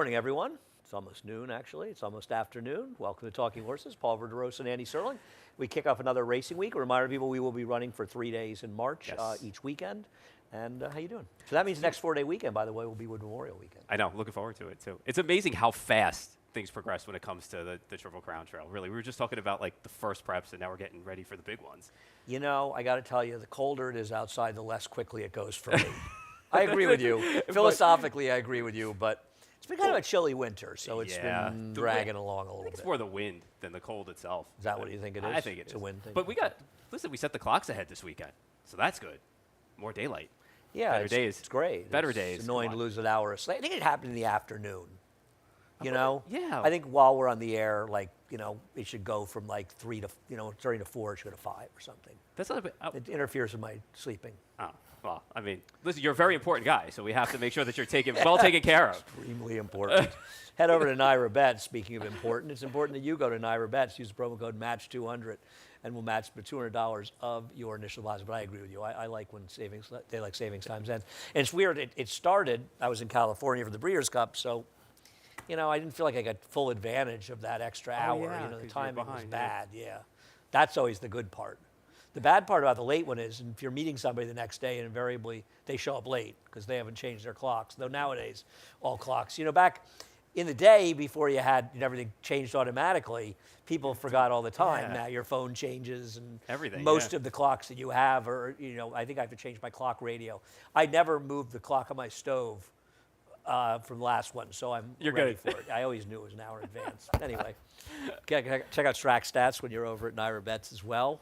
morning, everyone. It's almost noon, actually. It's almost afternoon. Welcome to Talking Horses. Paul Verderosa and Andy Serling. We kick off another racing week. A reminder to people, we will be running for 3 days in March each weekend. And how you doing? So that means the next 4-day weekend, by the way, will be with Memorial Weekend. I know. Looking forward to it, too. It's amazing how fast things progress when it comes to the Triple Crown Trail. Really, we were just talking about, like, the first preps, and now we're getting ready for the big ones. You know, I got to tell you, the colder it is outside, the less quickly it goes for me. I agree with you. Philosophically, I agree with you, but it's been kind of a chilly winter, so it's been dragging along a little bit. It's more the wind than the cold itself. Is that what you think it is? I think it is. It's a wind thing. But we set the clocks ahead this weekend, so that's good. More daylight. Yeah, better days. It's great. Better days. It's annoying to lose an hour of sleep. I think it happened in the afternoon. You know? Yeah. I think while we're on the air, like, you know, it should go from like 3 to, starting to 4, it should go to 5 or something. That's not a bit. It interferes with my sleeping. Oh, well, I mean, listen, you're a very important guy, so we have to make sure that you're well taken care of. Extremely important. Head over to Naira Bets. Speaking of important, it's important that you go to Naira Bets. Use the promo code MATCH200, and we'll match the $200 of your initial deposit. But I agree with you. I like when daylight savings times ends. And it's weird. It started. I was in California for the Breeders' Cup, so I didn't feel like I got full advantage of that extra hour. Yeah, the timing was bad. Yeah, that's always the good part. The bad part about the late one is if you're meeting somebody the next day and invariably they show up late because they haven't changed their clocks. Though nowadays, all clocks. Back in the day before you had everything changed automatically, people forgot all the time. Yeah. Now your phone changes and everything. Most of the clocks that you have are, I think I have to change my clock radio. I never moved the clock on my stove from the last one, so You're ready good. for it. I always knew it was an hour in advance. Anyway, check out Strack Stats when you're over at Naira Bets as well.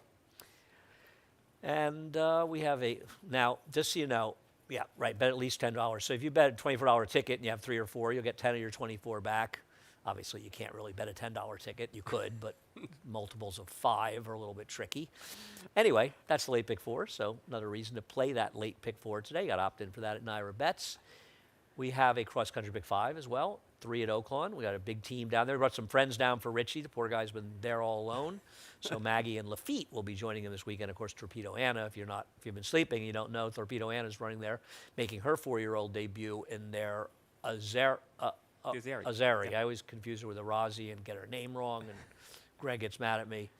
And we have now, just so you know, bet at least $10. So if you bet a $24 ticket and you have 3 or 4, you'll get 10 of your 24 back. Obviously, you can't really bet a $10 ticket. You could, but multiples of 5 are a little bit tricky. Anyway, that's the late pick 4, so another reason to play that late pick 4 today. You got to opt in for that at Naira Bets. We have a cross-country pick 5 as well, 3 at Oaklawn. We got a big team down there. We brought some friends down for Richie. The poor guy's been there all alone. So Maggie and Lafitte will be joining him this weekend. Of course, Torpedo Anna, if you've been sleeping, you don't know, Torpedo Anna's running there, making her 4-year-old debut in their Azari. I always confuse her with Arazi and get her name wrong, and Greg gets mad at me.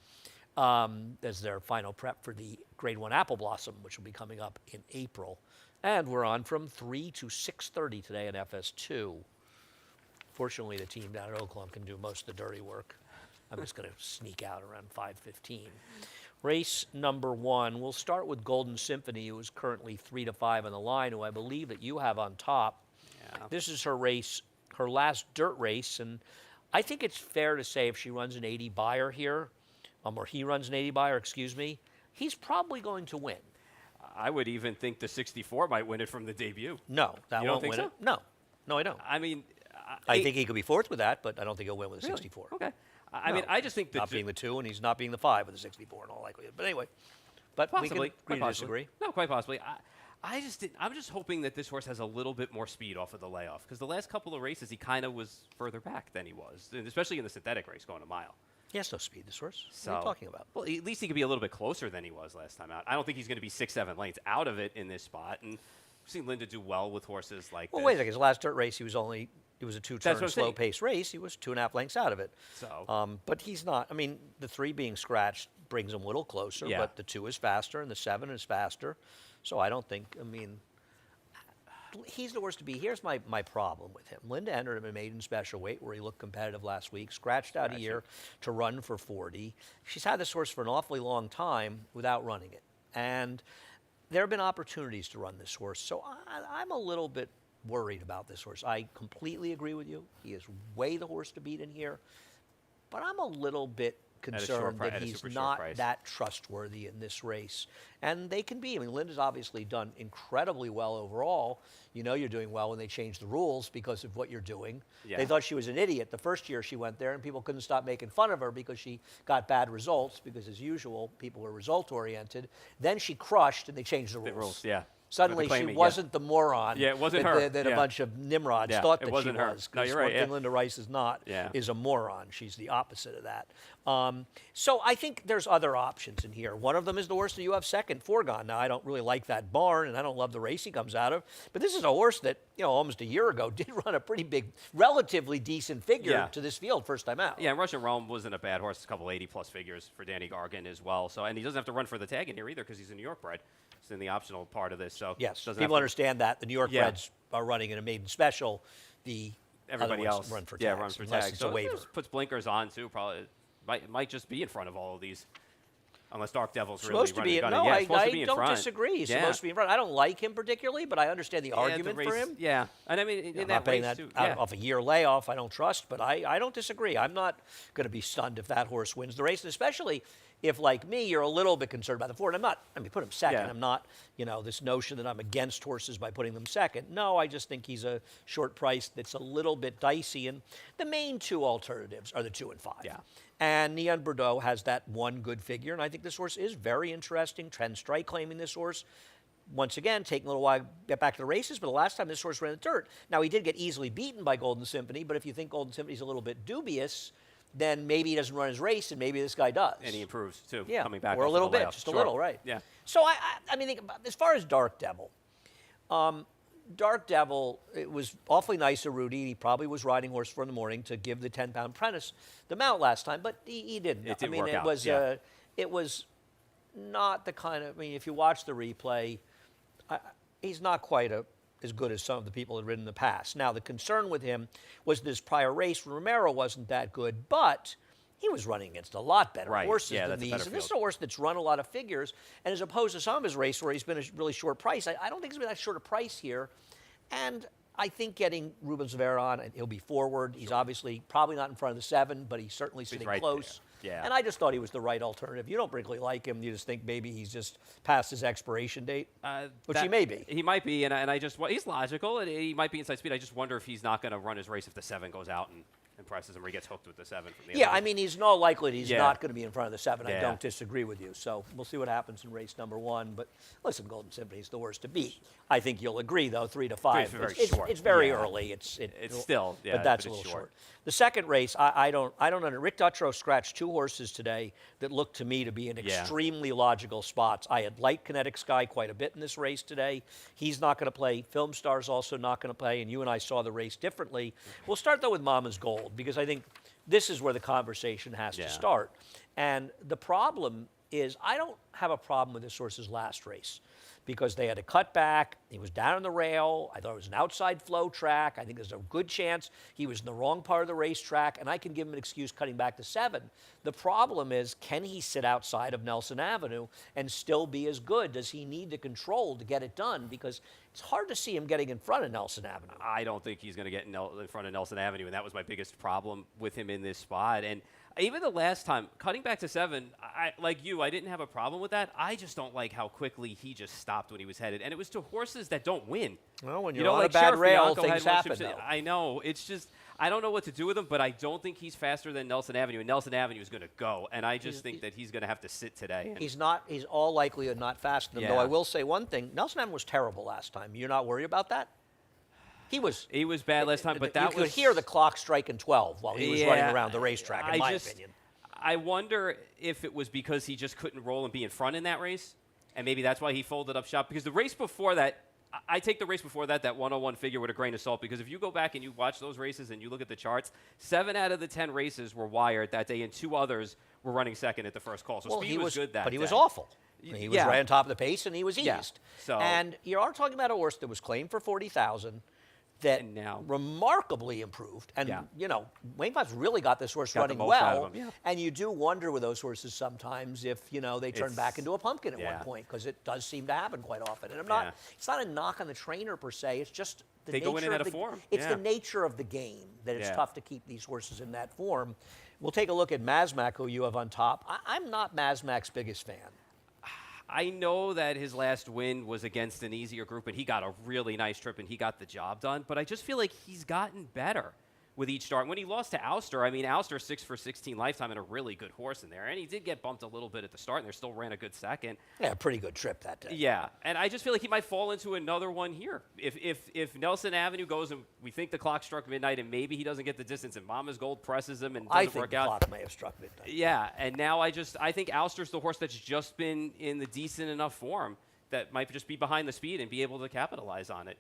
As their final prep for the Grade 1 Apple Blossom, which will be coming up in April. And we're on from 3 to 6:30 today in FS2. Fortunately, the team down at Oaklawn can do most of the dirty work. I'm just going to sneak out around 5:15. Race number 1, we'll start with Golden Symphony, who is currently 3 to 5 on the line, who I believe that you have on top. Yeah. This is her race, her last dirt race, and I think it's fair to say if she runs an 80 buyer here, or he runs an 80 buyer, he's probably going to win. I would even think the 64 might win it from the debut. No, that you won't don't think win so? it. No, I don't. I mean, I think he could be fourth with that, but I don't think he'll win with a 64. Okay. I mean, I just think that not being the 2, and he's not being the 5 with the 64 in all likelihood. But anyway, possibly, we can agree to disagree. No, quite possibly. I'm just hoping that this horse has a little bit more speed off of the layoff, because the last couple of races he kind of was further back than he was, and especially in the synthetic race going a mile. He has no speed, this horse. So, what are you talking about? Well, at least he could be a little bit closer than he was last time out. I don't think he's going to be 6-7 lengths out of it in this spot, and we've seen Linda do well with horses like this. Well, wait a second. His last dirt race, it was a 2-turn slow-paced race. He was 2.5 lengths out of it. So, but he's not. I mean, the 3 being scratched brings him a little closer, but the 2 is faster, and the 7 is faster. So I don't think, he's the worst to be. Here's my problem with him. Linda entered him in maiden special weight where he looked competitive last week, scratched out a year to run for 40. She's had this horse for an awfully long time without running it. And there have been opportunities to run this horse. So I'm a little bit worried about this horse. I completely agree with you. He is way the horse to beat in here. But I'm a little bit concerned that he's not that trustworthy in this race. And they can be. Linda's obviously done incredibly well overall. You're doing well when they change the rules because of what you're doing. Yeah. They thought she was an idiot the first year she went there, and people couldn't stop making fun of her because she got bad results, because as usual, people were result-oriented. Then she crushed, and they changed the rules. Yeah. Suddenly she claiming, wasn't the moron Yeah, it wasn't that, her. that a Yeah. bunch of Nimrods Yeah, thought it that wasn't she her. was. No, 'Cause you're one right, yeah. thing Linda Rice is not Yeah. is a moron. She's the opposite of that. So I think there's other options in here. One of them is the horse that you have second, Foregone. Now, I don't really like that barn, and I don't love the race he comes out of, but this is a horse that, almost a year ago did run a pretty big, relatively decent figure Yeah. to this field first time out. Yeah, and Russian Rome wasn't a bad horse. A couple 80-plus figures for Danny Gargan as well. So, and he doesn't have to run for the tag in here either because he's a New York bred. It's in the optional part of this. So Yes, doesn't people have to- understand that. The New York Yeah. Breds are running in a maiden special. The Everybody other ones else run for yeah, tags, runs for unless tags. it's So a waiver. it puts blinkers on too. Probably might just be in front of all of these, unless Dark Devil's Supposed to really be. running No, gunning. Yeah, I, it's supposed I to be in don't front. disagree. He's Yeah. supposed to be in front. I don't like him particularly, but I understand the Yeah, argument race, for him. Yeah, and I mean in I'm that not betting race that too. out Yeah. off a year layoff. I don't trust, but I don't disagree. I'm not going to be stunned if that horse wins the race, and especially if, like me, you're a little bit concerned about the Ford. I'm not. I mean, put him second. Yeah. I'm not. This notion that I'm against horses by putting them second. No, I just think he's a short price that's a little bit dicey. And the main two alternatives are the 2 and 5. Yeah. And Neon Bordeaux has that one good figure, and I think this horse is very interesting. Trend Strike claiming this horse. Once again, taking a little while to get back to the races, but the last time this horse ran the dirt. Now, he did get easily beaten by Golden Symphony, but if you think Golden Symphony's a little bit dubious, then maybe he doesn't run his race, and maybe this guy does. And he improves too. Yeah, coming back or a off little of the bit, layoff. just Sure. a little, right? Yeah. So I mean, as far as Dark Devil, Dark Devil, it was awfully nice of Rudy. He probably was riding horse for in the morning to give the 10-pound apprentice the mount last time, but he didn't. It didn't I mean, work it out, was yeah. it was not the kind of. I mean, if you watch the replay, he's not quite as good as some of the people that had ridden in the past. Now, the concern with him was this prior race. Romero wasn't that good, but he was running against a lot better Right. horses Yeah, than that's a these. better And this is a field. horse that's run a lot of figures, and as opposed to some of his race where he's been a really short price, I don't think he's been that short a price here. And I think getting Ruben Rivera on, and he'll be forward. He's obviously probably not in front of the 7, but he's certainly sitting right close. there. Yeah. And I just thought he was the right alternative. You don't particularly like him. You just think maybe he's just past his expiration date, which he may be. He might be, and I just he's logical, and he might be inside speed. I just wonder if he's not going to run his race if the 7 goes out and presses him, or he gets hooked with the 7 from the Yeah, other. I mean, he's no likely he's Yeah. not going to be in front of the 7. I Yeah. don't disagree with you. So we'll see what happens in race number 1. But listen, Golden Symphony's the worst to beat. I think you'll agree, though, 3 to 5. very It's short. it's very Yeah. early. It's still, yeah, but that's but a it's little short. short. The second race, I don't know. Rick Dutrow scratched 2 horses today that looked to me to be in Yeah. extremely logical spots. I had liked Kinetic Sky quite a bit in this race today. He's not going to play. Film Star's also not going to play, and you and I saw the race differently. We'll start, though, with Mama's Gold, because I think this is where the conversation has Yeah. to start. And the problem is, I don't have a problem with this horse's last race because they had to cut back. He was down on the rail. I thought it was an outside flow track. I think there's a good chance he was in the wrong part of the racetrack, and I can give him an excuse cutting back to 7. The problem is, can he sit outside of Nelson Avenue and still be as good? Does he need the control to get it done? Because it's hard to see him getting in front of Nelson Avenue. I don't think he's going to get in front of Nelson Avenue, and that was my biggest problem with him in this spot. And even the last time, cutting back to 7, like you, I didn't have a problem with that. I just don't like how quickly he just stopped when he was headed. And it was to horses that don't win. Well, when You you're know, on like a bad Sheriff rail, Bianco had things one happen, strip- though. I know. It's just, I don't know what to do with him, but I don't think he's faster than Nelson Avenue. And Nelson Avenue is going to go. And I just think that he's going to have to sit today. And He's not. He's all likelihood not faster than him. Though Yeah. I will say one thing: Nelson Avenue was terrible last time. You're not worried about that? He was. he was bad last time, but that you was. could hear the clock striking 12 while he was running around the racetrack. In my opinion. I wonder if it was because he just couldn't roll and be in front in that race, and maybe that's why he folded up shop. Because the race before that, I take the race before that 101 figure with a grain of salt, because if you go back and you watch those races and you look at the charts, 7 out of the 10 races were wired that day, and 2 others were running second at the first call. So speed he was good that but he was day. awful. He was yeah. right on top of the pace, and he was eased. Yeah. So- And you are talking about a horse that was claimed for 40,000, that And now- remarkably improved. And Yeah. Wayne Fox really got this horse Got the running most out of well. him, yeah. And you do wonder with those horses sometimes if they turn back It's- into a pumpkin at yeah. one point, because it does seem to happen quite often. And Yeah. it's not a knock on the trainer per se. It's just the They nature go in and of out of the, form, It's yeah. the nature of the game that it's Yeah. tough to keep these horses in that form. We'll take a look at Mazmak, who you have on top. I'm not Mazmak's biggest fan. I know that his last win was against an easier group, and he got a really nice trip, and he got the job done. But I just feel like he's gotten better with each start. When he lost to Ouster, I mean, Ouster 6 for 16 lifetime and a really good horse in there. And he did get bumped a little bit at the start, and there still ran a good second. Yeah, pretty good trip that day. Yeah, and I just feel like he might fall into another one here. If Nelson Avenue goes and we think the clock struck midnight and maybe he doesn't get the distance and Mama's Gold presses him and I doesn't think work the out. clock may have struck midnight. Yeah, and now I think Ouster's the horse that's just been in the decent enough form that might just be behind the speed and be able to capitalize on it.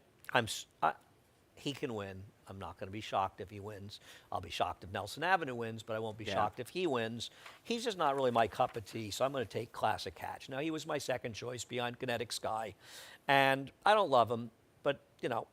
He can win. I'm not going to be shocked if he wins. I'll be shocked if Nelson Avenue wins, but I won't be shocked if he wins. He's just not really my cup of tea, so I'm going to take Classic Catch. Now, he was my second choice behind Kinetic Sky, and I don't love him, but,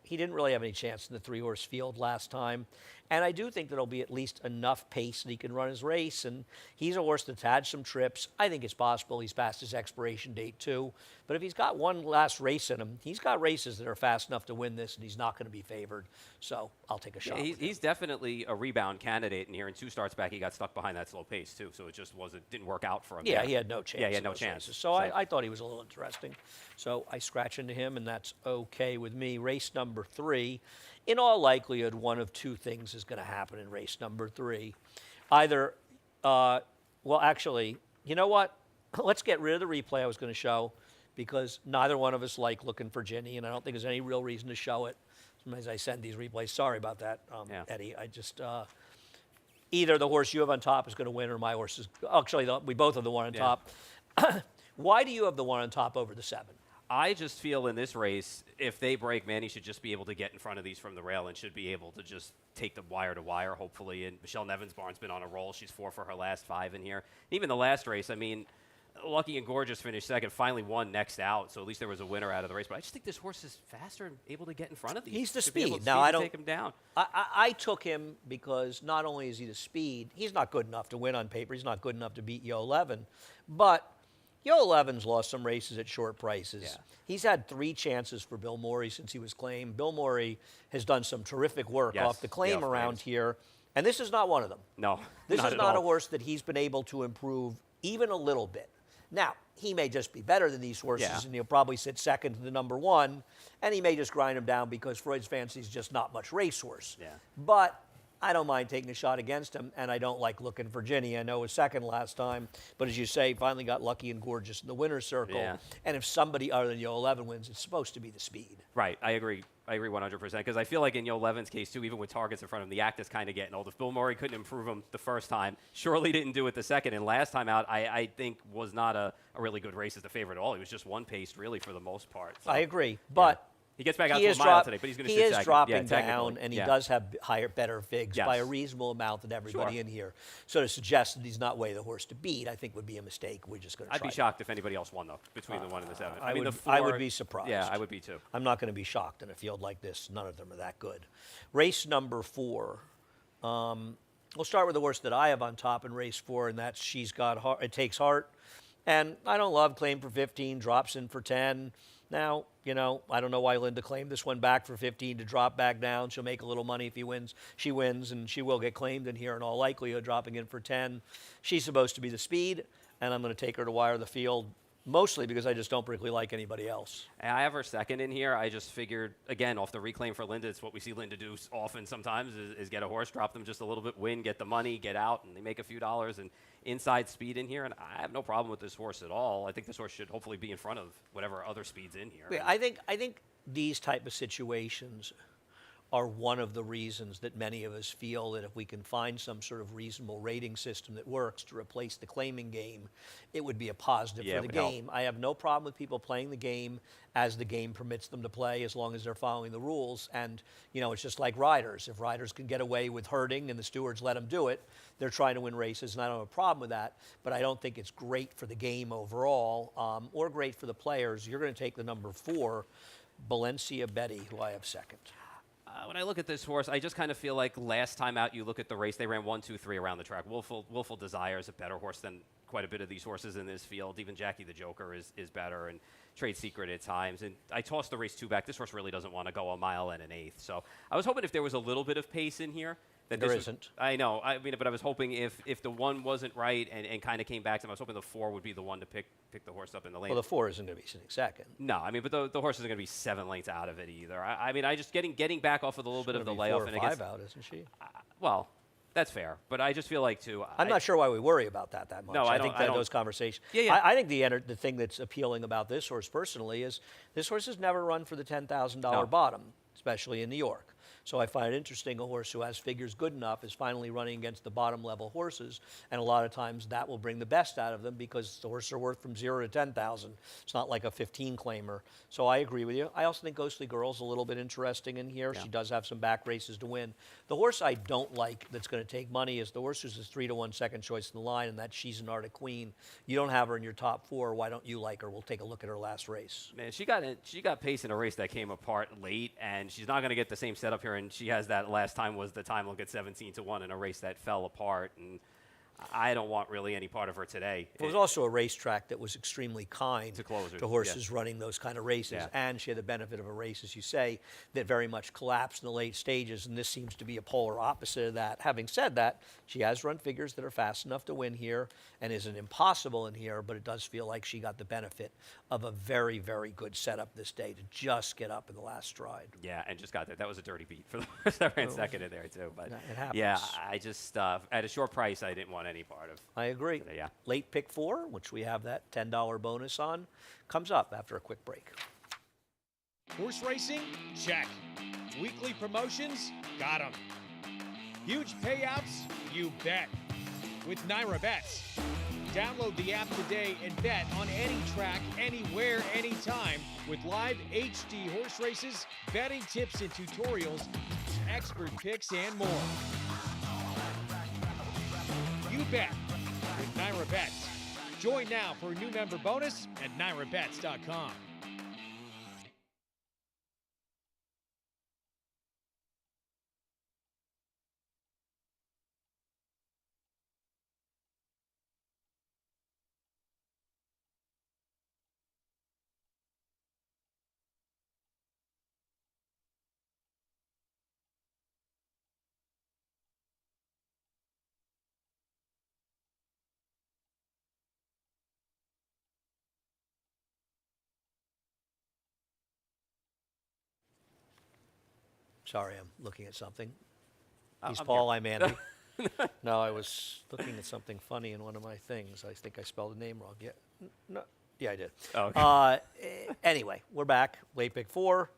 he didn't really have any chance in the three-horse field last time. And I do think there'll be at least enough pace that he can run his race. And he's a horse that's had some trips. I think it's possible he's past his expiration date, too. But if he's got one last race in him, he's got races that are fast enough to win this, and he's not going to be favored. So I'll take a shot. Yeah, he's definitely a rebound candidate in here. And 2 starts back, he got stuck behind that slow pace, too. So it just didn't work out for him. Yeah, there. he had no chance. Yeah, he had no chance. So I thought he was a little interesting. So I scratch into him, and that's okay with me. Race number 3. In all likelihood, one of two things is going to happen in race number 3. Either, actually, you know what? Let's get rid of the replay I was going to show because neither one of us like looking for Ginny, and I don't think there's any real reason to show it. Sometimes I send these replays. Sorry about that, Eddie. I just, either the horse you have on top is going to win or my horse is, actually, we both have the one on top. Why do you have the one on top over the 7? I just feel in this race, if they break, Manny should just be able to get in front of these from the rail and should be able to just take them wire to wire, hopefully. And Michelle Nevins-Barnes been on a roll. She's 4 for her last 5 in here. Even the last race, I mean, Lucky and Gorgeous finished second, finally won next out, so at least there was a winner out of the race. But I just think this horse is faster and able to get in front of these. He's the Should be able speed. to Now, I don't take him down. I took him because not only is he the speed, he's not good enough to win on paper. He's not good enough to beat Yo 11, but Yo 11's lost some races at short prices. Yeah. He's had 3 chances for Bill Morey since he was claimed. Bill Morey has done some terrific work off the claim around here, and this is not one of them. No, This not is at not all. a horse that he's been able to improve even a little bit. Now, he may just be better than these horses, and he'll probably sit second to the number 1, and he may just grind him down because Freud's Fancy is just not much racehorse. Yeah. But I don't mind taking a shot against him, and I don't like looking for Ginny. I know it was second last time, but as you say, finally got Lucky and Gorgeous in the winner's circle. Yeah. And if somebody other than Yo 11 wins, it's supposed to be the speed. Right, I agree 100% because I feel like in Yo 11's case too, even with targets in front of him, the act is kind of getting old. If Bill Murray couldn't improve him the first time, surely didn't do it the second, and last time out I think was not a really good race as the favorite at all. He was just one-paced really for the most part. So, I agree, but he gets back out to a mile today, but he's going to sit second. He is dropping technically. down, and he does have better figs by a reasonable amount than everybody in here. So to suggest that he's not way the horse to beat, I think would be a mistake. We're just going to try. I'd be shocked if anybody else won, though, between the 1 and the 7. I mean, would, the 4, I would be surprised. Yeah, I would be too. I'm not going to be shocked in a field like this. None of them are that good. Race number 4. We'll start with the horse that I have on top in race 4, and that's She's Got Heart. It Takes Heart. And I don't love claim for 15, drops in for 10. Now, I don't know why Linda claimed this one back for 15 to drop back down. She'll make a little money if he wins. She wins, and she will get claimed in here in all likelihood, dropping in for 10. She's supposed to be the speed, and I'm going to take her to wire the field, mostly because I just don't particularly like anybody else. I have her second in here. I just figured, again, off the reclaim for Linda, it's what we see Linda do often sometimes is get a horse, drop them just a little bit, win, get the money, get out, and they make a few dollars, and inside speed in here. And I have no problem with this horse at all. I think this horse should hopefully be in front of whatever other speed's in here. Yeah, I think these type of situations are one of the reasons that many of us feel that if we can find some sort of reasonable rating system that works to replace the claiming game, it would be a positive for the game. I have no problem with people playing the game as the game permits them to play, as long as they're following the rules. And, it's just like riders. If riders can get away with herding and the stewards let them do it, they're trying to win races, and I don't have a problem with that. But I don't think it's great for the game overall, or great for the players. You're going to take the number 4, Valencia Betty, who I have second. When I look at this horse, I just kind of feel like last time out, you look at the race, they ran 1, 2, 3 around the track. Willful Desire is a better horse than quite a bit of these horses in this field. Even Jackie the Joker is better, and Trade Secret at times. And I tossed the race 2 back. This horse really doesn't want to go a mile and an eighth. So I was hoping if there was a little bit of pace in here, that There this was- isn't. I know. I mean, but I was hoping if the 1 wasn't right and kind of came back to him, I was hoping the 4 would be the one to pick the horse up in the lane. Well, the 4 isn't going to be sitting second. No, I mean, but the horse isn't going to be 7 lengths out of it either. I mean, I just getting back off of a little bit of the layoff, 4 or and 5 against, out, isn't she? well, that's fair. But I just feel like too. I'm not sure why we worry about that much. No, I think don't- that I don't- those conversations. Yeah, yeah. I think the thing that's appealing about this horse personally is this horse has never run for the $10,000 No. bottom, especially in New York. So I find it interesting a horse who has figures good enough is finally running against the bottom level horses, and a lot of times that will bring the best out of them because the horses are worth from 0 to 10,000. It's not like a 15 claimer. So I agree with you. I also think Ghostly Girl's a little bit interesting in here. Yeah. She does have some back races to win. The horse I don't like that's going to take money is the horse who's a 3-1 second choice in the line, and that's She's an Arctic Queen. You don't have her in your top 4. Why don't you like her? We'll take a look at her last race. Man, she got pace in a race that came apart late, and she's not going to get the same setup here. And she has that last time was the time look at 17-1 in a race that fell apart, and I don't want really any part of her today. It was also a racetrack that was extremely kind To closers, to horses running those kind of races, Yeah. and she had the benefit of a race, as you say, that very much collapsed in the late stages, and this seems to be a polar opposite of that. Having said that, she has run figures that are fast enough to win here and isn't impossible in here, but it does feel like she got the benefit of a very, very good setup this day to just get up in the last stride. Yeah, and just got there. That was a dirty beat for the horse that ran second in there too. But It happens. yeah, I just at a short price, I didn't want any part of. I agree. Yeah. Late pick 4, which we have that $10 bonus on, comes up after a quick break. Horse racing? Check. Weekly promotions? Got 'em. Huge payouts? You bet. With Naira Bets. Download the app today and bet on any track, anywhere, anytime with live HD horse races, betting tips and tutorials, expert picks, and more. You bet with Naira Bets. Join now for a new member bonus at nairabets.com. Sorry, I'm looking at something. He's I'm Paul, here. I'm Andy. No, I was looking at something funny in one of my things. I think I spelled the name wrong. No, yeah, I did. Oh, okay. Anyway, we're back. Late pick 4.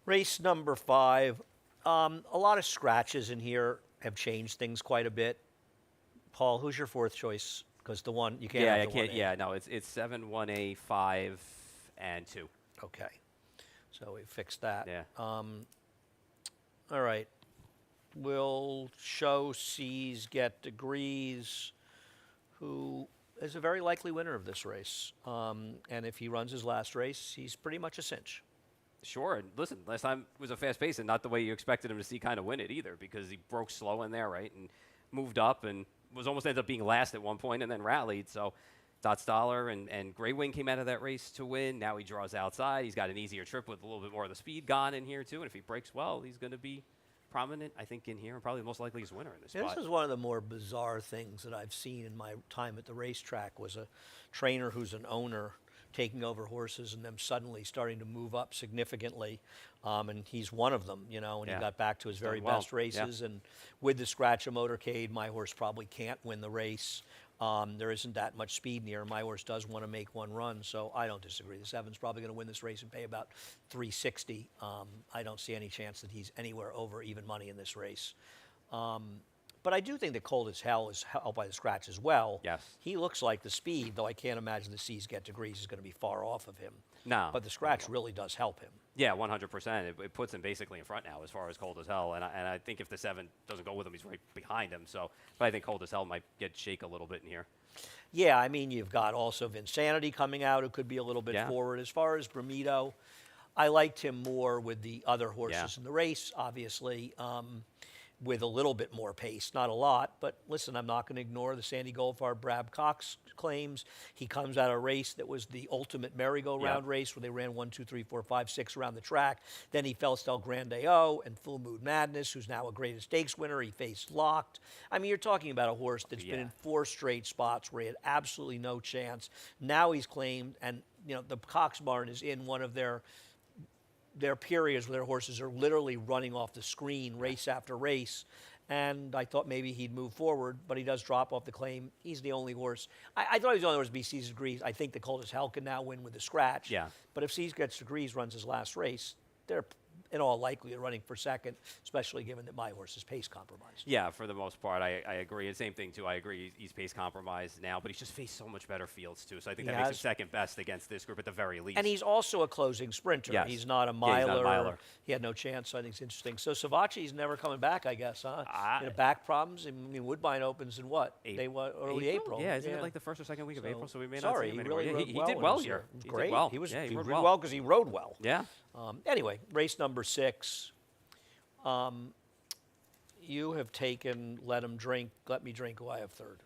Race number 5. A lot of scratches in here have changed things quite a bit. Paul, who's your 4th choice? Because the one you can't. Yeah, have I the can't. 1A. Yeah, no, it's 7, 1A, 5, and 2. Okay. So we fixed that. Yeah. All right. We'll show C's get degrees, who is a very likely winner of this race. And if he runs his last race, he's pretty much a cinch. Sure. And listen, last time was a fast pace, and not the way you expected him to see kind of win it either, because he broke slow in there, right, and moved up and was almost ended up being last at one point and then rallied. So Dot Stoller and Grey Wing came out of that race to win. Now he draws outside. He's got an easier trip with a little bit more of the speed gone in here, too. And if he breaks well, he's going to be prominent, I think, in here, and probably most likely his winner in this Yeah, spot. this is one of the more bizarre things that I've seen in my time at the racetrack was a trainer who's an owner taking over horses and them suddenly starting to move up significantly. And he's one of them, you know, and Yeah. he got back to his very done well. best races. And with the scratch of motorcade, my horse probably can't win the race. There isn't that much speed near. My horse does want to make one run, so I don't disagree. The 7's probably going to win this race and pay about $360. I don't see any chance that he's anywhere over even money in this race. But I do think that Cold as Hell is helped by the scratch as well. Yes. He looks like the speed, though I can't imagine the C's get degrees is going to be far off of him. No. But the scratch really does help him. Yeah, 100%. It puts him basically in front now as far as Cold as Hell. And I think if the 7 doesn't go with him, he's right behind him. So, but I think Cold as Hell might get shake a little bit in here. Yeah, I mean, you've got also Vinsanity coming out who could be a little bit Yeah. forward. As far as Bermudo, I liked him more with the other horses Yeah. in the race, obviously. with a little bit more pace, not a lot, but listen, I'm not going to ignore the Sandy Goldfarb Brad Cox claims. He comes out of a race that was the ultimate merry-go-round race where they ran 1, 2, 3, 4, 5, 6 around the track. Then he faced El Grandeo and Full Mood Madness, who's now a Greatest Stakes winner. He faced Locked. I mean, you're talking about a horse that's been in 4 straight spots where he had absolutely no chance. Now he's claimed, and the Cox barn is in one of their periods where their horses are literally running off the screen race after race. And I thought maybe he'd move forward, but he does drop off the claim. He's the only horse. I thought he was the only horse to be Caesar's Degrees. I think the Coldest Hell can now win with a scratch. Yeah. But if Caesar gets Degrees, runs his last race, they're in all likelihood running for second, especially given that my horse is pace compromised. Yeah, for the most part, I agree. And same thing, too. I agree he's pace compromised now, but he's just faced so much better fields, too. So I think that makes him second best against this group at the very least. And he's also a closing sprinter. Yes. He's not a miler. Yeah, he's not a miler. He had no chance, so I think it's interesting. So Savachi's never coming back, I guess, huh? Back problems? I mean, Woodbine opens in what? Early April. Yeah, isn't it like the first or second week of April? So we may not see sorry, him he anymore. really He rode did well well this here. year. He Great. did well. He rode rode well because he rode well. Yeah. Anyway, race number 6. You have taken Let Me Drink, who I have third.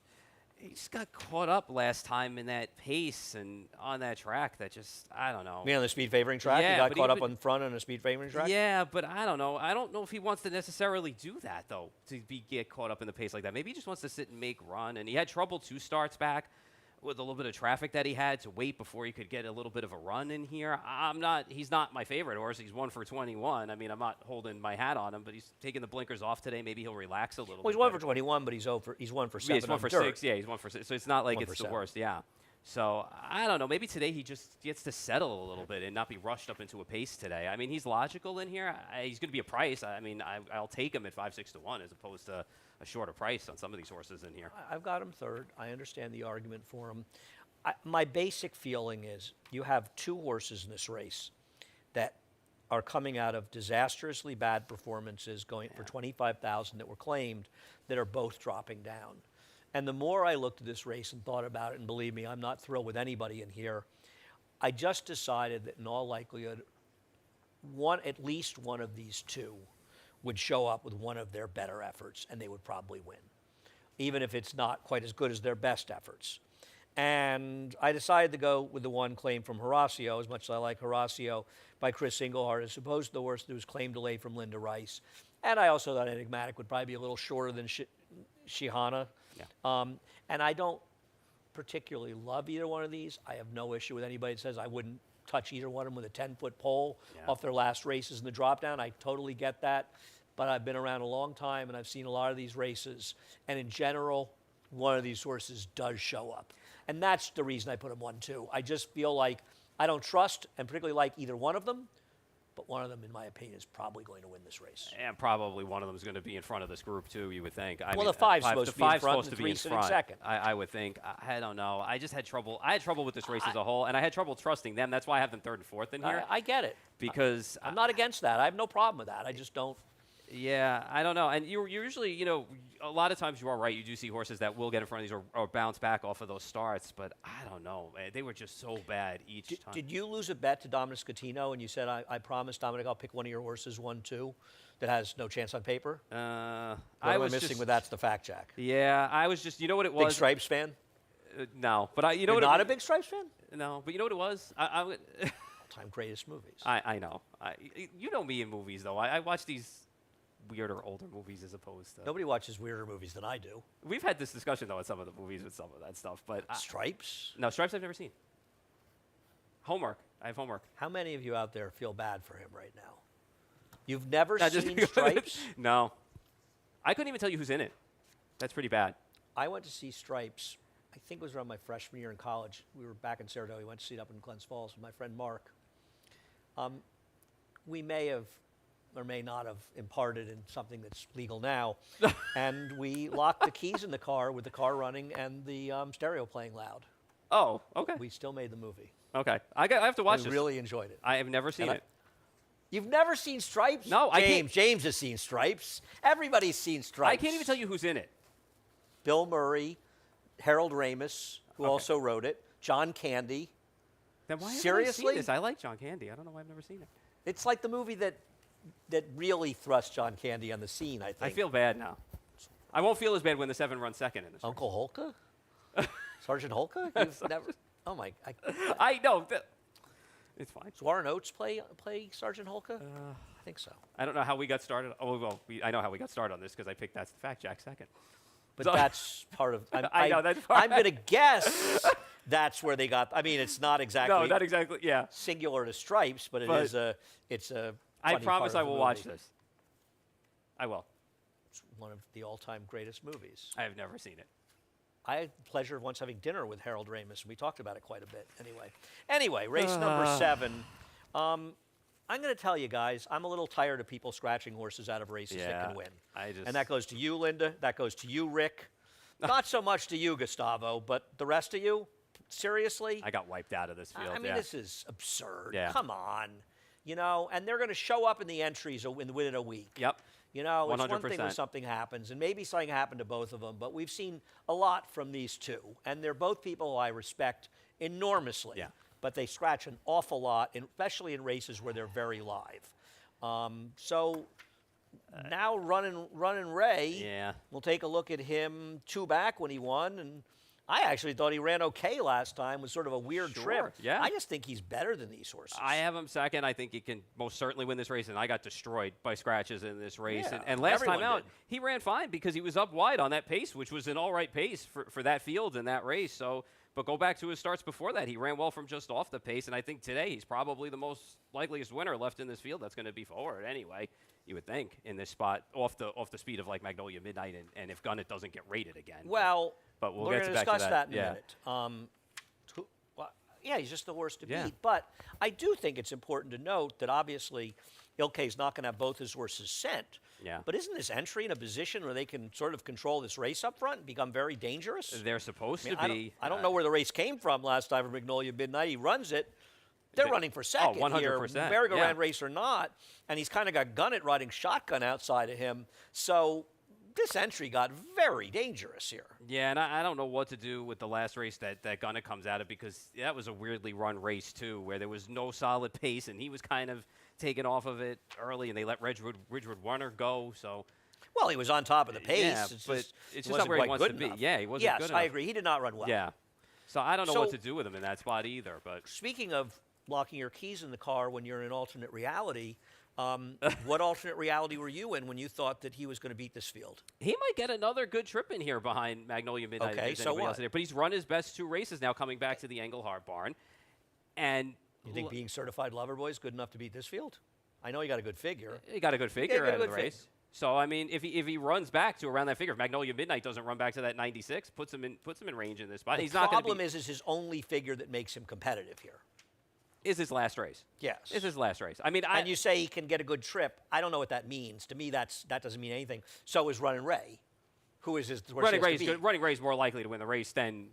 He just got caught up last time in that pace and on that track that just, I don't know. You mean on the speed favoring track? Yeah, he got but caught up even- on front on a speed favoring track? Yeah, but I don't know. I don't know if he wants to necessarily do that, though, get caught up in the pace like that. Maybe he just wants to sit and make run. And he had trouble 2 starts back with a little bit of traffic that he had to wait before he could get a little bit of a run in here. He's not my favorite horse. He's 1 for 21. I mean, I'm not holding my hat on him, but he's taking the blinkers off today. Maybe he'll relax a little bit. Well, he's 1 for 21, but he's 1 for 7. Yeah, he's 1 for dirt. 6. Yeah, he's 1 for 6. So it's not like it's the worst. Yeah. So I don't know. Maybe today he just gets to settle a little bit and not be rushed up into a pace today. I mean, he's logical in here. He's going to be a price. I mean, I'll take him at 5-6 to 1 as opposed to a shorter price on some of these horses in here. I've got him third. I understand the argument for him. My basic feeling is you have 2 horses in this race that are coming out of disastrously bad performances going for 25,000 that were claimed that are both dropping down. And the more I looked at this race and thought about it, and believe me, I'm not thrilled with anybody in here, I just decided that in all likelihood, at least one of these 2 would show up with one of their better efforts, and they would probably win, even if it's not quite as good as their best efforts. And I decided to go with the one claim from Horacio, as much as I like Horacio, by Chris Engelhardt, as opposed to the horse that was claim delay from Linda Rice. And I also thought Enigmatic would probably be a little shorter than Shihana. Yeah. And I don't particularly love either one of these. I have no issue with anybody that says I wouldn't touch either one of them with a 10-foot pole off their last races in the drop-down. I totally get that. But I've been around a long time, and I've seen a lot of these races. And in general, one of these horses does show up. And that's the reason I put him 1-2. I just feel like I don't trust and particularly like either one of them, but one of them, in my opinion, is probably going to win this race. And probably one of them is going to be in front of this group, too, you would think. The 5's supposed to be in front, and the 3's sitting second. I would think. I don't know. I just had trouble. I had trouble with this race as a whole, and I had trouble trusting them. That's why I have them 3rd and 4th in here. I get it. Because I'm not against that. I have no problem with that. I just don't. Yeah, I don't know. And you usually, a lot of times you are right. You do see horses that will get in front of these or bounce back off of those starts. But I don't know. They were just so bad each time. Did you lose a bet to Dominic Scatino and you said, I promised Dominic I'll pick one of your horses 1-2 that has no chance on paper? I was missing with that's the fact, Jack. Yeah, I was just, you know what it was? Big Stripes fan? No, but You're what? Not a Big Stripes fan? No, but you know what it was? All-time greatest movies. I know. You know me in movies, though. I watch these weirder, older movies as opposed to. Nobody watches weirder movies than I do. We've had this discussion, though, in some of the movies with some of that stuff. But Stripes? No, Stripes I've never seen. Homework. I have homework. How many of you out there feel bad for him right now? You've never seen Stripes? No. I couldn't even tell you who's in it. That's pretty bad. I went to see Stripes, I think it was around my freshman year in college. We were back in Saratoga. We went to see it up in Glens Falls with my friend Mark. We may have or may not have imparted in something that's legal now. And we locked the keys in the car with the car running and the stereo playing loud. Oh, okay. We still made the movie. Okay. I have to watch I this. really enjoyed it. I have never seen it. You've never seen Stripes? No, I can't. James has seen Stripes. Everybody's seen Stripes. I can't even tell you who's in it. Bill Murray, Harold Ramis, who also wrote it, John Candy. Then why haven't I Seriously? seen this? I like John Candy. I don't know why I've never seen it. It's like the movie that that really thrust John Candy on the scene, I think. I feel bad now. I won't feel as bad when the 7 runs second in this. Uncle Holka? Sergeant Holka? You've never. Oh my! I know. It's fine. Does Warren Oates play Sergeant Holka? I think so. I don't know how we got started. Oh well, I know how we got started on this because I picked That's the Fact Jack second. But So- that's part of. I know, that's part- I'm going to guess that's where they got. I mean, it's not exactly. No, not exactly. Yeah. Singular to Stripes, but But it's a. I funny promise part I of the will watch movie. this. I will. It's one of the all-time greatest movies. I have never seen it. I had the pleasure of once having dinner with Harold Ramis, and we talked about it quite a bit. Anyway, race number 7. I'm going to tell you guys, I'm a little tired of people scratching horses out of races that can win. And that goes to you, Linda. That goes to you, Rick. Not so much to you, Gustavo, but the rest of you, seriously? I got wiped out of this field. I mean, this is absurd. Yeah. Come on. You know, and they're going to show up in the entries within a week. Yep. You know, it's one thing when 100%. something happens, and maybe something happened to both of them, but we've seen a lot from these two, and they're both people I respect enormously. Yeah. But they scratch an awful lot, especially in races where they're very live. So now running Ray, Yeah. we'll take a look at him 2 back when he won, and I actually thought he ran okay last time. It was sort of a weird Sure, trip. yeah. I just think he's better than these horses. I have him second. I think he can most certainly win this race, and I got destroyed by scratches in this race. Yeah, And last time everyone out, did. he ran fine because he was up wide on that pace, which was an all right pace for that field in that race. So, but go back to his starts before that. He ran well from just off the pace, and I think today he's probably the most likeliest winner left in this field that's going to be forward anyway. You would think in this spot off the speed of like Magnolia Midnight, and if Gunnett doesn't get rated again. Well, But we'll we're get going back to discuss that in yeah. a minute. Yeah, he's just the horse to Yeah. beat. But I do think it's important to note that obviously Ilke's not going to have both his horses sent. Yeah. But isn't this entry in a position where they can sort of control this race up front and become very dangerous? They're supposed I mean, to be. I don't know where the race came from last time for Magnolia Midnight. He runs it. They're running for second 100%, here, merry-go-round yeah. race or not, and he's kind of got Gunnett riding shotgun outside of him. So this entry got very dangerous here. Yeah, and I don't know what to do with the last race that Gunnett comes out of because that was a weirdly run race, too, where there was no solid pace, and he was kind of taken off of it early, and they let Ridgewood Warner go, so... Well, he was on top of the pace. Yeah, it's but just, it's it just not wasn't where he quite wants good to be. enough. Yeah, he wasn't yes, good I enough. agree. He did not run well. Yeah. So I don't know what So- to do with him in that spot either, but... Speaking of locking your keys in the car when you're in an alternate reality, what alternate reality were you in when you thought that he was going to beat this field? He might get another good trip in here behind Magnolia Midnight. Okay, if there's so anybody else what? in there. But he's run his best 2 races now coming back to the Engelhard barn. And You think being certified lover boy is good enough to beat this field? I know you got a good figure. he got a good figure got a out of the good race. figure. So I mean, if he runs back to around that figure, if Magnolia Midnight doesn't run back to that 96, puts him in range in this spot. The He's not going to problem be. is his only figure that makes him competitive here. Is his last race? Yes. Is his last race? I mean, And you say he can get a good trip. I don't know what that means. To me, that doesn't mean anything. So is Running Ray, who is his horse running he has Ray's to good. beat. Running Ray's more likely to win the race than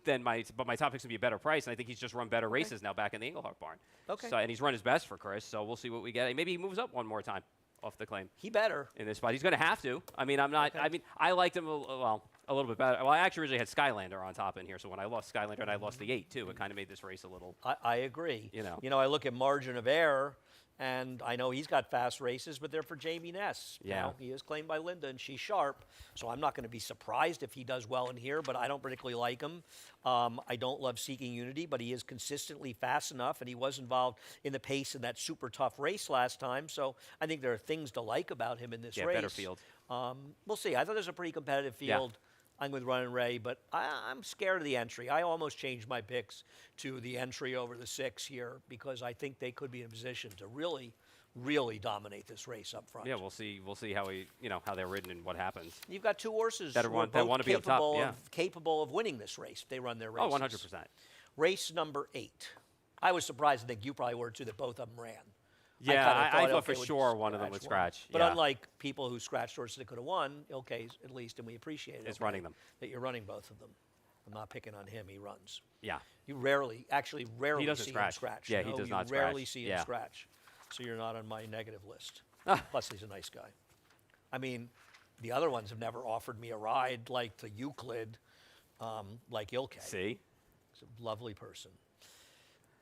my top pick's gonna be a better price, and I think he's just run better races now back in the Engelhart barn. Okay. So, and he's run his best for Chris, so we'll see what we get. Maybe he moves up one more time off the claim He better. in this spot. He's going to have to. I mean, I'm not. Okay. I mean, I liked him a little bit better. Well, I actually originally had Skylander on top in here, so when I lost Skylander and I lost the 8 too, it kind of made this race a little. I agree. You know. I look at Margin of Error, and I know he's got fast races, but they're for Jamie Ness. Yeah. Now, he is claimed by Linda, and she's sharp, so I'm not going to be surprised if he does well in here, but I don't particularly like him. I don't love Seeking Unity, but he is consistently fast enough, and he was involved in the pace in that super tough race last time, so I think there are things to like about him in this Yeah, race. better field. We'll see. I thought it was a pretty competitive Yeah. field. I'm with Running Ray, but I'm scared of the entry. I almost changed my picks to the entry over the 6 here because I think they could be in a position to really, really dominate this race up front. Yeah, we'll see. We'll see how how they're ridden and what happens. You've got 2 horses That who are want- that both wanna be up top, capable yeah. capable of winning this race if they run their races. Oh, 100%. Race number 8. I was surprised. I think you probably were too that both of them ran. Yeah, kinda I thought for Ilke would sure one of them would scratch. But yeah. unlike people who scratched horses that could have won, Ilke's at least, and we appreciate it. Is Ilke, running them. That you're running both of them. I'm not picking on him. He runs. Yeah. You rarely doesn't see scratch. him scratch. Yeah, he No, does you not rarely scratch. see him Yeah. scratch. So you're not on my negative list. Plus, he's a nice guy. I mean, the other ones have never offered me a ride like the Euclid, like Ilke. See. He's a lovely person.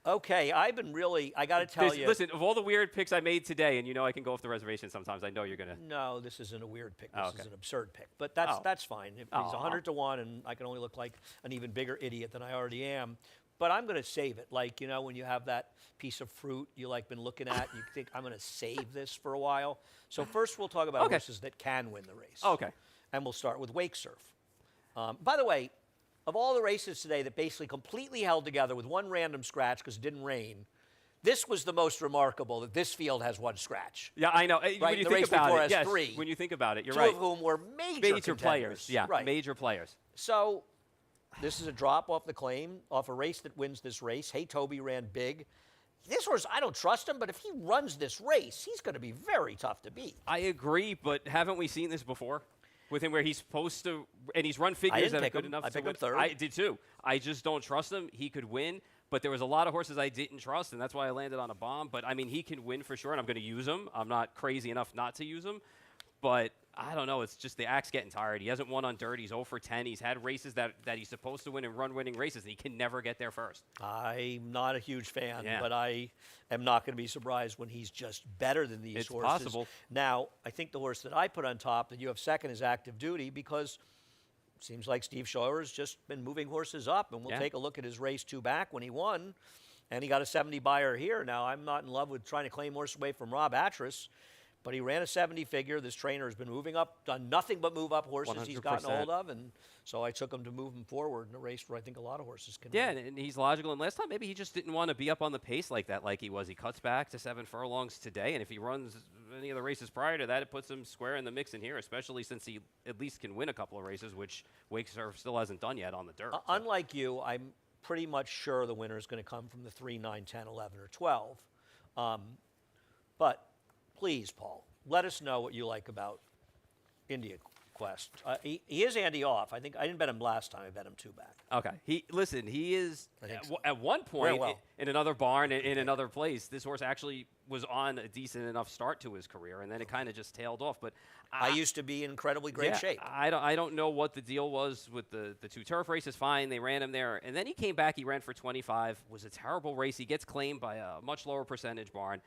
Okay, I've been really, I got to tell you. Listen, of all the weird picks I made today, and you know I can go off the reservation sometimes. I know you're gonna. No, this isn't a weird pick. This Oh, is okay. an absurd pick. But that's fine. If he's Aw. 100 to 1, and I can only look like an even bigger idiot than I already am. But I'm going to save it. Like, when you have that piece of fruit you like been looking at, you think, I'm going to save this for a while. So first we'll talk about Okay. horses that can win the race. Okay. And we'll start with Wake Surf. By the way, of all the races today that basically completely held together with one random scratch because it didn't rain, this was the most remarkable, that this field has one scratch. Yeah, I know. Right, When you the think race about before it, has yes. 3. When you think about it, you're 2 right. of whom were major Major contenders. players. Yeah, right. major players. So this is a drop off the claim, off a race that wins this race. Hey, Toby ran big. This horse, I don't trust him, but if he runs this race, he's going to be very tough to beat. I agree, but haven't we seen this before? With him where he's supposed to, and he's run figures that are pick good him. enough I to picked him win. third. I did too. I just don't trust him. He could win, but there was a lot of horses I didn't trust, and that's why I landed on a bomb. But, I mean, he can win for sure, and I'm going to use him. I'm not crazy enough not to use him. But I don't know. It's just the axe getting tired. He hasn't won on dirt. He's 0 for 10. He's had races that he's supposed to win and run winning races, and he can never get there first. I'm not a huge fan, Yeah. but I am not going to be surprised when he's just better than these It's horses. possible. Now, I think the horse that I put on top that you have second is Active Duty because it seems like Steve Schauer has just been moving horses up, and we'll Yeah. take a look at his race 2 back when he won, and he got a 70 buyer here. Now, I'm not in love with trying to claim horse away from Rob Atras, but he ran a 70 figure. This trainer has been moving up, done nothing but move up horses he's gotten a 100%. hold of, and so I took him to move him forward in a race where I think a lot of horses can Yeah, win. and he's logical. And last time, maybe he just didn't want to be up on the pace like that, like he was. He cuts back to 7 furlongs today, and if he runs any of the races prior to that, it puts him square in the mix in here, especially since he at least can win a couple of races, which Wake Surf still hasn't done yet on the dirt. Unlike you, I'm pretty much sure the winner is going to come from the 3, 9, 10, 11, or 12. But please, Paul, let us know what you like about India Quest. He is Andy off. I think I didn't bet him last time. I bet him 2 back. Okay. He is I think at, so. at one point well. in another barn in another place. This horse actually was on a decent enough start to his career, and then it kind of just tailed off. But I used to be in incredibly great shape. I don't know what the deal was with the 2 turf races. Fine, they ran him there, and then he came back. He ran for 25. Was a terrible race. He gets claimed by a much lower percentage barn.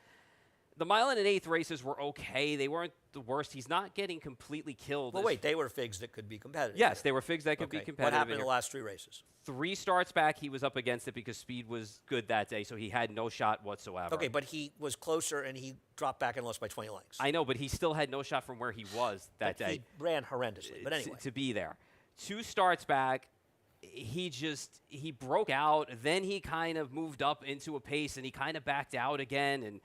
The mile and an eighth races were okay. They weren't the worst. He's not getting completely killed. Well, wait, they were figs that could be competitive. Yes, here. they were figs that could be Okay. competitive. What happened in here. the last 3 races? 3 starts back, he was up against it because speed was good that day, so he had no shot whatsoever. Okay, but he was closer and he dropped back and lost by 20 lengths. I know, but he still had no shot from where he was that But day. He ran horrendously. But anyway. To be there. 2 starts back, he broke out, then he kind of moved up into a pace, and he kind of backed out again, and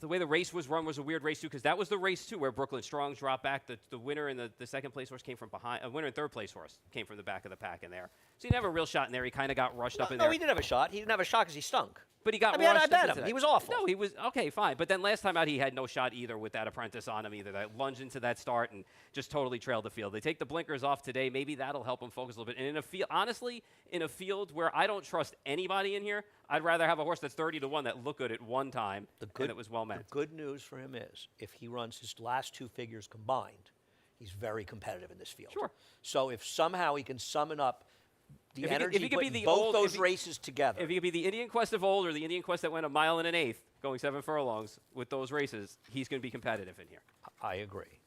the way the race was run was a weird race, too, because that was the race, too, where Brooklyn Strong dropped back. The winner and the second place horse came from behind. A winner and third place horse came from the back of the pack in there. So he didn't have a real shot in there. He kind of got rushed up in there. No, he didn't have a shot. He didn't have a shot because he stunk. But he got I mean, rushed I bet up into him. that. He was awful. No, he was okay, fine. But then last time out, he had no shot either with that apprentice on him either. That lunge into that start and just totally trailed the field. They take the blinkers off today. Maybe that'll help him focus a little bit. And in a field, honestly, in a field where I don't trust anybody in here, I'd rather have a horse that's 30 to 1 that looked good at one time and it was well meant. The good news for him is if he runs his last 2 figures combined, he's very competitive in this field. Sure. So if somehow he can summon up the If he could- energy, if he could be putting the both old- those if he- races together. If he could be the Indian Quest of old or the Indian Quest that went a mile and an eighth, going 7 furlongs with those races, he's going to be competitive in here. I agree.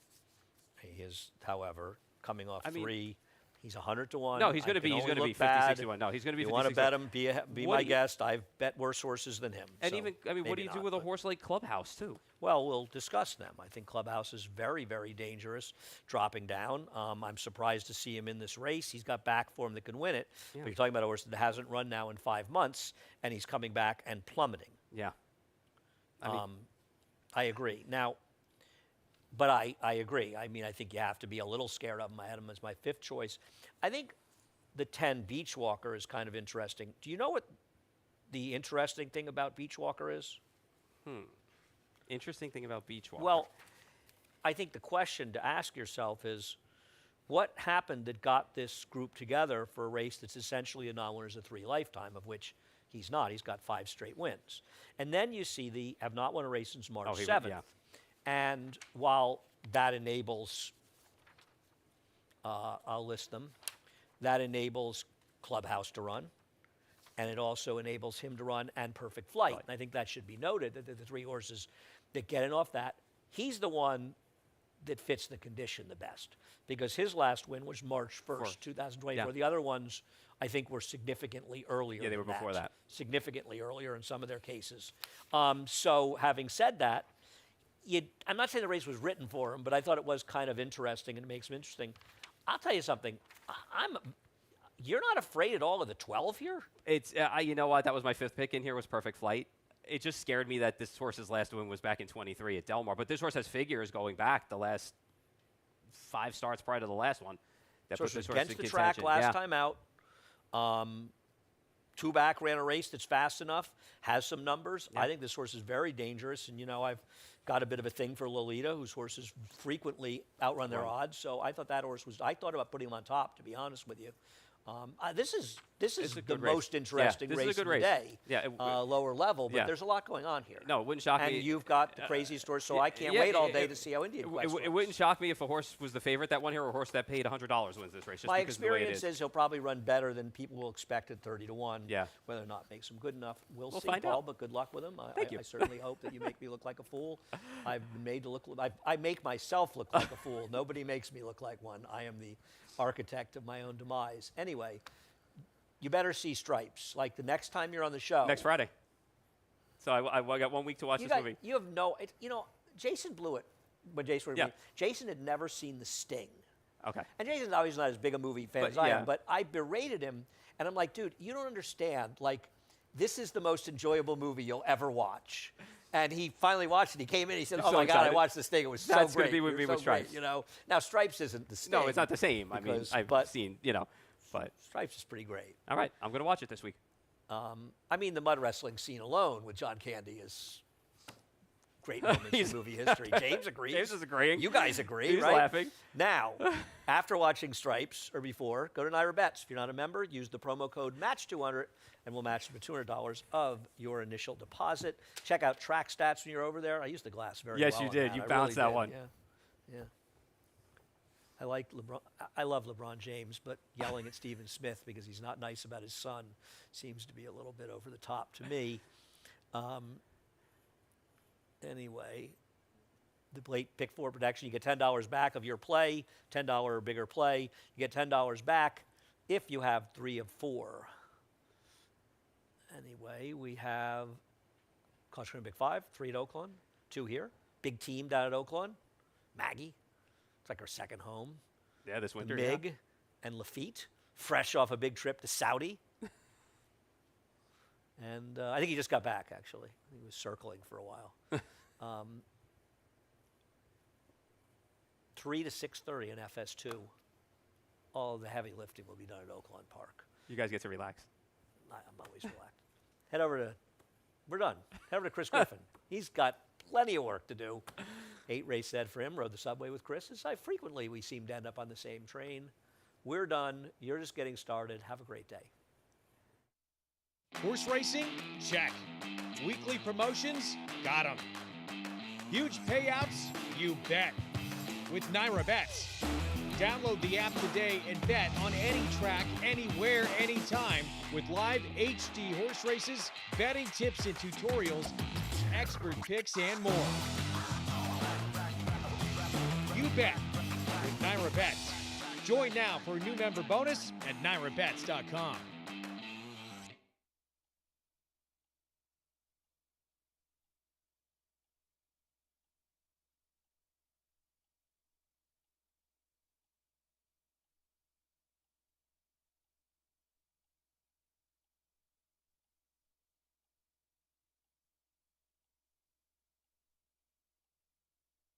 He is, however, coming off I mean- 3. He's 100 to 1. No, he's I going to can be only 50, look bad. 60 to 1. No, he's going to be You 50, want to 60 bet him? Be What my do you- guest. I've bet worse horses than him. And so even, I mean, what do maybe you do not, with a but- horse like Clubhouse, too? Well, we'll discuss them. I think Clubhouse is very, very dangerous, dropping down. I'm surprised to see him in this race. He's got back form that can win it. Yeah. But you're talking about a horse that hasn't run now in 5 months, and he's coming back and plummeting. Yeah. I mean, I agree. Now, but I agree. I mean, I think you have to be a little scared of him. I had him as my 5th choice. I think the 10 Beachwalker is kind of interesting. Do you know what the interesting thing about Beachwalker is? interesting thing about Beachwalker. Well, I think the question to ask yourself is, what happened that got this group together for a race that's essentially a non-winner's of 3 lifetime, of which he's not. He's got 5 straight wins. And then you see the have not won a race since March 7th. Yeah. And while that enables, I'll list them, that enables Clubhouse to run, and it also enables him to run and Perfect Flight. And I think that should be noted that the 3 horses that get in off that, he's the one that fits the condition the best because his last win was March 1st, 2024. Yeah. The other ones, I think, were significantly earlier. Yeah, they were than before that. Significantly earlier in some of their cases. So having said that, I'm not saying the race was written for him, but I thought it was kind of interesting, and it makes him interesting. I'll tell you something. You're not afraid at all of the 12 here? It's you know what? That was my 5th pick in here was Perfect Flight. It just scared me that this horse's last win was back in 23 at Del Mar. But this horse has figures going back the last 5 starts prior to the last one. That So put it this was horse against in the track contention. last time out. 2 back, ran a race that's fast enough, has some numbers. I think this horse is very dangerous. And, I've got a bit of a thing for Lolita, whose horses frequently outrun their odds. So I thought that horse I thought about putting him on top, to be honest with you. This is It's a the good race. most interesting this is a race good of the race. day. Yeah, lower level, but yeah. there's a lot going on here. No, it wouldn't shock and me. you've got the craziest horse, so I can't yeah, wait all day to see how Indian Quest It runs. wouldn't shock me if a horse was the favorite that won here or a horse that paid $100 wins this race. Just My because of the way it experience is. is he'll probably run better than people will expect at 30-1. Yeah. Whether or not makes him good enough, we'll see, find Paul. out. But good luck with him. Thank you. I certainly hope that you make me look like a fool. I've been made to look. I make myself look like a fool. Nobody makes me look like one. I am the architect of my own demise. Anyway, you better see Stripes. Like the next time you're on the show. Next Friday. So I got 1 week to watch this movie. You have Jason blew it when Jason. Yeah. Jason had never seen The Sting. Okay. And Jason's obviously not as big a movie fan But, as I yeah. am, but I berated him, and I'm like, dude, you don't understand. Like, this is the most enjoyable movie you'll ever watch. And he finally watched it. He came in, he said, He's oh, so my God, I excited. watched this thing. It was That's so gonna great. be with It me was with so great, Stripes. Now, Stripes isn't The Sting. No, it's not the same. I mean, because- I've but seen, but Stripes is pretty great. all right, I'm going to watch it this week. I mean, the mud wrestling scene alone with John Candy is great moments in movie history. James agrees. James is agreeing. You guys agree, He's right? laughing. Now, after watching Stripes or before, go to Naira Bets. If you're not a member, use the promo code MATCH200 and we'll match you with $200 of your initial deposit. Check out track stats when you're over there. I used the glass very Yes, well. you on did. that. You I bounced really that did. one. Yeah. I like LeBron. I love LeBron James, but yelling at Stephen Smith because he's not nice about his son seems to be a little bit over the top to me. Anyway, the late pick 4 protection, you get $10 back of your play, $10 or bigger play. You get $10 back if you have 3 of 4. Anyway, we have Caution Big 5, 3 at Oakland, 2 here. Big team down at Oakland. Maggie. It's like her second home. Yeah, this winter. Mig and Lafitte, fresh off a big trip to Saudi. And I think he just got back, actually. He was circling for a while. 3 to 6:30 in FS2. All the heavy lifting will be done at Oakland Park. You guys get to relax. I'm always relaxed. Head over to, we're done. Head over to Chris Griffin. He's got plenty of work to do. 8 race set for him, rode the subway with Chris. Frequently we seem to end up on the same train. We're done. You're just getting started. Have a great day. Horse racing? Check. Weekly promotions? Got 'em. Huge payouts? You bet. With Naira Bets. Download the app today and bet on any track, anywhere, anytime with live HD horse races, betting tips and tutorials, expert picks, and more. You bet with Naira Bets. Join now for a new member bonus at NairaBets.com.